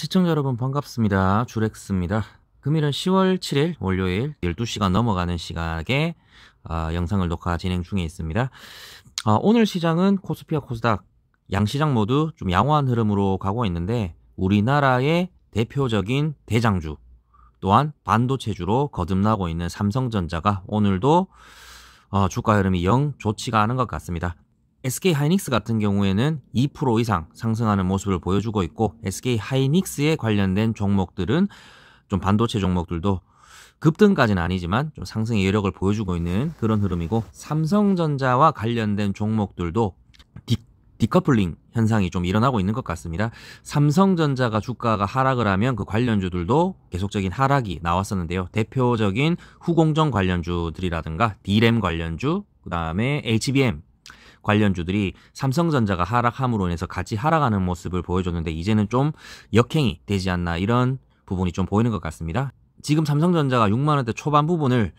시청자 여러분 반갑습니다. 주렉스입니다. 금일은 10월 7일 월요일 12시가 넘어가는 시각에 영상을 녹화 진행 중에 있습니다. 오늘 시장은 코스피와 코스닥 양시장 모두 좀 양호한 흐름으로 가고 있는데 우리나라의 대표적인 대장주 또한 반도체주로 거듭나고 있는 삼성전자가 오늘도 주가 흐름이 영 좋지가 않은 것 같습니다. SK하이닉스 같은 경우에는 2% 이상 상승하는 모습을 보여주고 있고 SK하이닉스에 관련된 종목들은 좀 반도체 종목들도 급등까지는 아니지만 좀 상승의 여력을 보여주고 있는 그런 흐름이고 삼성전자와 관련된 종목들도 디커플링 현상이 좀 일어나고 있는 것 같습니다. 삼성전자가 주가가 하락을 하면 그 관련주들도 계속적인 하락이 나왔었는데요. 대표적인 후공정 관련주들이라든가 D램 관련주, 그 다음에 HBM 관련주들이 삼성전자가 하락함으로 인해서 같이 하락하는 모습을 보여줬는데 이제는 좀 역행이 되지 않나 이런 부분이 좀 보이는 것 같습니다. 지금 삼성전자가 6만원대 초반 부분을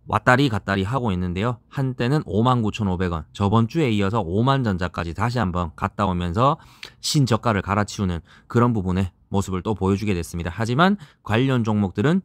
왔다리 갔다리 하고 있는데요. 한때는 59,500원, 저번 주에 이어서 5만전자까지 다시 한번 갔다 오면서 신저가를 갈아치우는 그런 부분의 모습을 또 보여주게 됐습니다. 하지만 관련 종목들은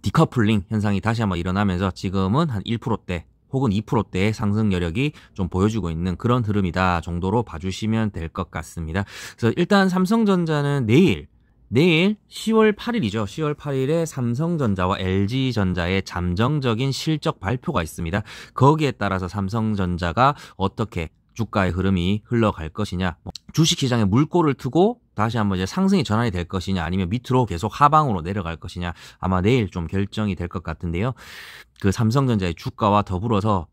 디커플링 현상이 다시 한번 일어나면서 지금은 한 1%대 혹은 2%대의 상승 여력이 좀 보여주고 있는 그런 흐름이다 정도로 봐주시면 될 것 같습니다. 그래서 일단 삼성전자는 내일 10월 8일이죠. 10월 8일에 삼성전자와 LG전자의 잠정적인 실적 발표가 있습니다. 거기에 따라서 삼성전자가 어떻게 주가의 흐름이 흘러갈 것이냐, 주식시장에 물꼬를 트고 다시 한번 이제 상승이 전환이 될 것이냐, 아니면 밑으로 계속 하방으로 내려갈 것이냐, 아마 내일 좀 결정이 될 것 같은데요. 그 삼성전자의 주가와 더불어서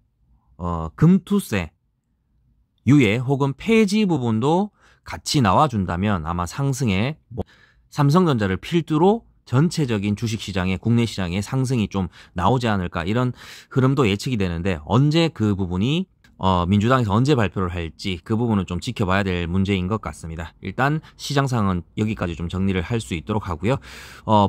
금투세 유예 혹은 폐지 부분도 같이 나와준다면 아마 상승에 삼성전자를 필두로 전체적인 주식시장의 국내 시장의 상승이 좀 나오지 않을까 이런 흐름도 예측이 되는데 언제 그 부분이 민주당에서 언제 발표를 할지 그 부분은 좀 지켜봐야 될 문제인 것 같습니다. 일단 시장 상황은 여기까지 좀 정리를 할 수 있도록 하고요.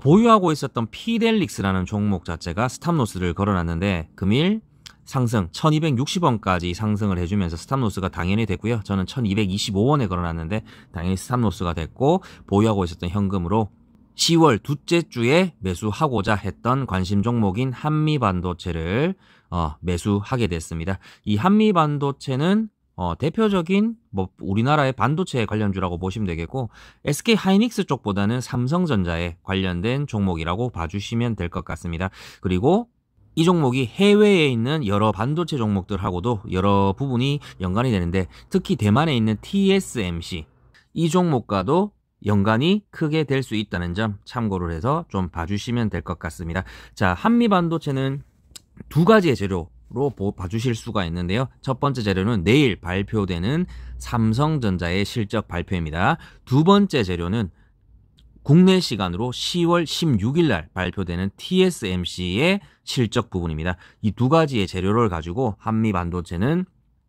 보유하고 있었던 피델릭스라는 종목 자체가 스탑로스를 걸어놨는데 금일 상승 1260원까지 상승을 해주면서 스탑로스가 당연히 됐고요. 저는 1225원에 걸어놨는데 당연히 스탑로스가 됐고 보유하고 있었던 현금으로 10월 둘째 주에 매수하고자 했던 관심 종목인 한미반도체를 매수하게 됐습니다. 이 한미반도체는 대표적인 우리나라의 반도체 관련주라고 보시면 되겠고 SK하이닉스 쪽보다는 삼성전자에 관련된 종목이라고 봐주시면 될 것 같습니다. 그리고 이 종목이 해외에 있는 여러 반도체 종목들하고도 여러 부분이 연관이 되는데 특히 대만에 있는 TSMC 이 종목과도 연관이 크게 될 수 있다는 점 참고를 해서 좀 봐주시면 될 것 같습니다. 자, 한미반도체는 두 가지의 재료로 봐주실 수가 있는데요. 첫 번째 재료는 내일 발표되는 삼성전자의 실적 발표입니다. 두 번째 재료는 국내 시간으로 10월 16일 날 발표되는 TSMC의 실적 부분입니다. 이 두 가지의 재료를 가지고 한미반도체는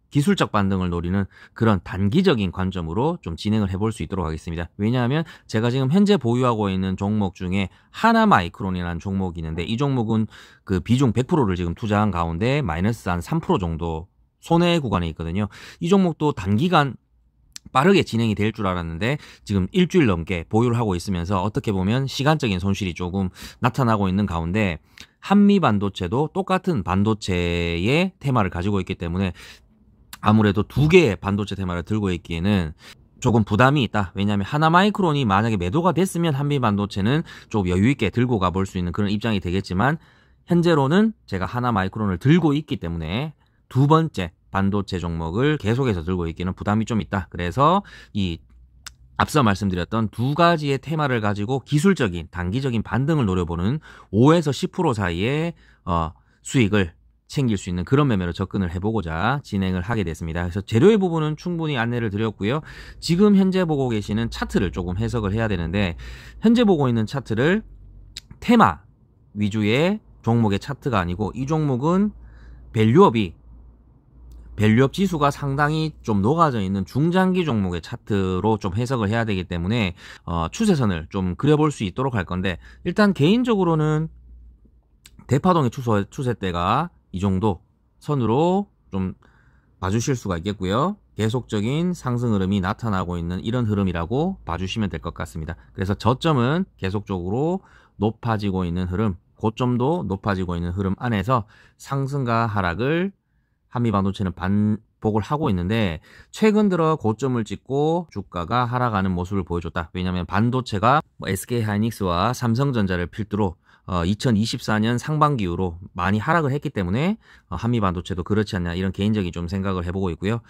기술적 반등을 노리는 그런 단기적인 관점으로 좀 진행을 해볼 수 있도록 하겠습니다. 왜냐하면 제가 지금 현재 보유하고 있는 종목 중에 하나마이크론이라는 종목이 있는데 이 종목은 그 비중 100%를 지금 투자한 가운데 마이너스 한 3% 정도 손해 구간에 있거든요. 이 종목도 단기간 빠르게 진행이 될 줄 알았는데 지금 일주일 넘게 보유를 하고 있으면서 어떻게 보면 시간적인 손실이 조금 나타나고 있는 가운데 한미반도체도 똑같은 반도체의 테마를 가지고 있기 때문에 아무래도 두 개의 반도체 테마를 들고 있기에는 조금 부담이 있다. 왜냐하면 하나마이크론이 만약에 매도가 됐으면 한미반도체는 좀 여유있게 들고 가볼 수 있는 그런 입장이 되겠지만 현재로는 제가 하나마이크론을 들고 있기 때문에 두 번째 반도체 종목을 계속해서 들고 있기는 부담이 좀 있다. 그래서 이 앞서 말씀드렸던 두 가지의 테마를 가지고 기술적인 단기적인 반등을 노려보는 5에서 10% 사이의 수익을 챙길 수 있는 그런 매매로 접근을 해보고자 진행을 하게 됐습니다. 그래서 재료의 부분은 충분히 안내를 드렸고요. 지금 현재 보고 계시는 차트를 조금 해석을 해야 되는데 현재 보고 있는 차트를 테마 위주의 종목의 차트가 아니고 이 종목은 밸류업 지수가 상당히 좀 녹아져 있는 중장기 종목의 차트로 좀 해석을 해야 되기 때문에 추세선을 좀 그려볼 수 있도록 할 건데 일단 개인적으로는 대파동의 추세대가 이 정도 선으로 좀 봐주실 수가 있겠고요. 계속적인 상승 흐름이 나타나고 있는 이런 흐름이라고 봐주시면 될 것 같습니다. 그래서 저점은 계속적으로 높아지고 있는 흐름, 고점도 높아지고 있는 흐름 안에서 상승과 하락을 한미반도체는 반복을 하고 있는데, 최근 들어 고점을 찍고 주가가 하락하는 모습을 보여줬다. 왜냐하면 반도체가 SK하이닉스와 삼성전자를 필두로 2024년 상반기 이후로 많이 하락을 했기 때문에 한미반도체도 그렇지 않냐, 이런 개인적인 좀 생각을 해보고 있고요.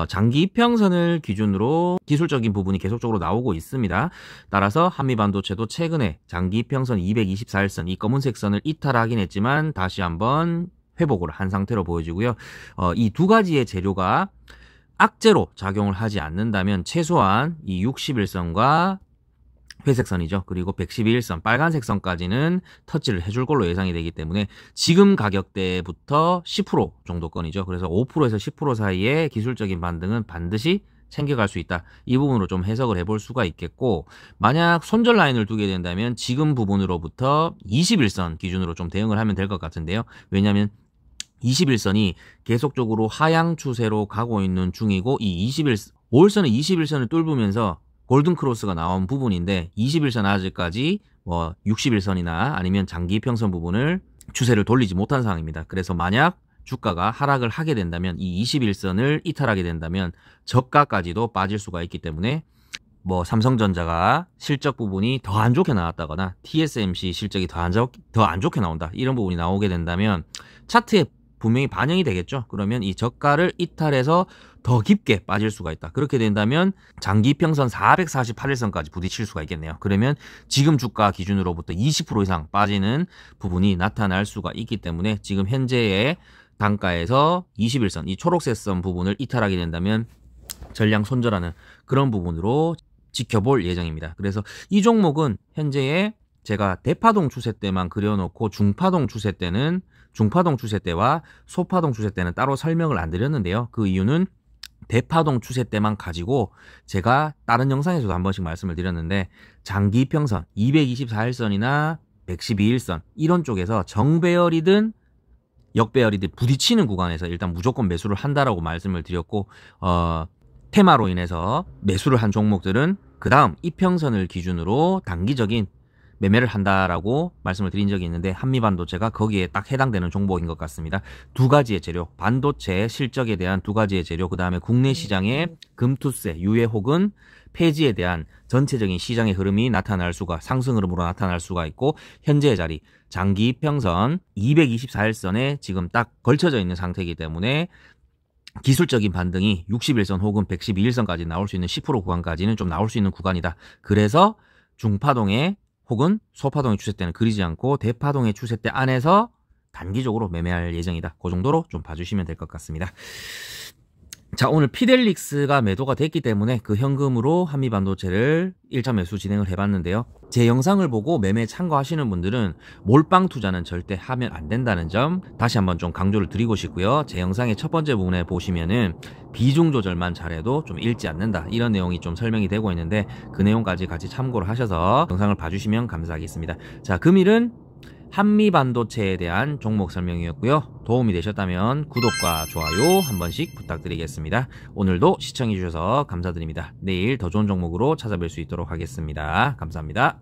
장기 이평선을 기준으로 기술적인 부분이 계속적으로 나오고 있습니다. 따라서 한미반도체도 최근에 장기 이평선 224일선, 이 검은색 선을 이탈하긴 했지만 다시 한번 회복을 한 상태로 보여지고요. 이 두 가지의 재료가 악재로 작용을 하지 않는다면 최소한 이 61선과 회색선이죠. 그리고 112일선, 빨간색 선까지는 터치를 해줄 걸로 예상이 되기 때문에 지금 가격대부터 10% 정도권이죠. 그래서 5%에서 10% 사이의 기술적인 반등은 반드시 챙겨갈 수 있다. 이 부분으로 좀 해석을 해볼 수가 있겠고, 만약 손절 라인을 두게 된다면 지금 부분으로부터 21선 기준으로 좀 대응을 하면 될 것 같은데요. 왜냐하면 21선이 계속적으로 하향 추세로 가고 있는 중이고, 이 5일선은 21선을 뚫으면서 골든크로스가 나온 부분인데, 21선 아직까지 61선이나 아니면 장기 이평선 부분을 추세를 돌리지 못한 상황입니다. 그래서 만약 주가가 하락을 하게 된다면, 이 21선을 이탈하게 된다면 저가까지도 빠질 수가 있기 때문에 삼성전자가 실적 부분이 더 안 좋게 나왔다거나 TSMC 실적이 더 안 좋게 나온다, 이런 부분이 나오게 된다면 차트에 분명히 반영이 되겠죠. 그러면 이 저가를 이탈해서 더 깊게 빠질 수가 있다. 그렇게 된다면 장기 이평선 448일선까지 부딪힐 수가 있겠네요. 그러면 지금 주가 기준으로부터 20% 이상 빠지는 부분이 나타날 수가 있기 때문에 지금 현재의 단가에서 21선, 이 초록색 선 부분을 이탈하게 된다면 전량 손절하는 그런 부분으로 지켜볼 예정입니다. 그래서 이 종목은 현재의 제가 대파동 추세 때만 그려놓고 중파동 추세 때와 소파동 추세 때는 따로 설명을 안 드렸는데요. 그 이유는 대파동 추세 때만 가지고 제가 다른 영상에서도 한 번씩 말씀을 드렸는데, 장기 이평선 224일선이나 112일선 이런 쪽에서 정배열이든 역배열이든 부딪히는 구간에서 일단 무조건 매수를 한다라고 말씀을 드렸고, 테마로 인해서 매수를 한 종목들은 그 다음 이평선을 기준으로 단기적인 매매를 한다라고 말씀을 드린 적이 있는데, 한미반도체가 거기에 딱 해당되는 종목인 것 같습니다. 두 가지의 재료, 반도체 실적에 대한 두 가지의 재료, 그 다음에 국내 시장의 금투세 유예 혹은 폐지에 대한 전체적인 시장의 흐름이 나타날 수가, 상승 흐름으로 나타날 수가 있고, 현재의 자리 장기 이평선 224일선에 지금 딱 걸쳐져 있는 상태이기 때문에 기술적인 반등이 61선 혹은 112일선까지 나올 수 있는 10% 구간까지는 좀 나올 수 있는 구간이다. 그래서 중파동의 혹은 소파동의 추세 때는 그리지 않고 대파동의 추세 때 안에서 단기적으로 매매할 예정이다. 그 정도로 좀 봐주시면 될 것 같습니다. 자, 오늘 피델릭스가 매도가 됐기 때문에 그 현금으로 한미반도체를 1차 매수 진행을 해봤는데요. 제 영상을 보고 매매 참고하시는 분들은 몰빵 투자는 절대 하면 안 된다는 점 다시 한번 좀 강조를 드리고 싶고요. 제 영상의 첫 번째 부분에 보시면은 비중 조절만 잘해도 좀 잃지 않는다, 이런 내용이 좀 설명이 되고 있는데, 그 내용까지 같이 참고를 하셔서 영상을 봐주시면 감사하겠습니다. 자, 금일은 한미반도체에 대한 종목 설명이었고요. 도움이 되셨다면 구독과 좋아요 한 번씩 부탁드리겠습니다. 오늘도 시청해주셔서 감사드립니다. 내일 더 좋은 종목으로 찾아뵐 수 있도록 하겠습니다. 감사합니다.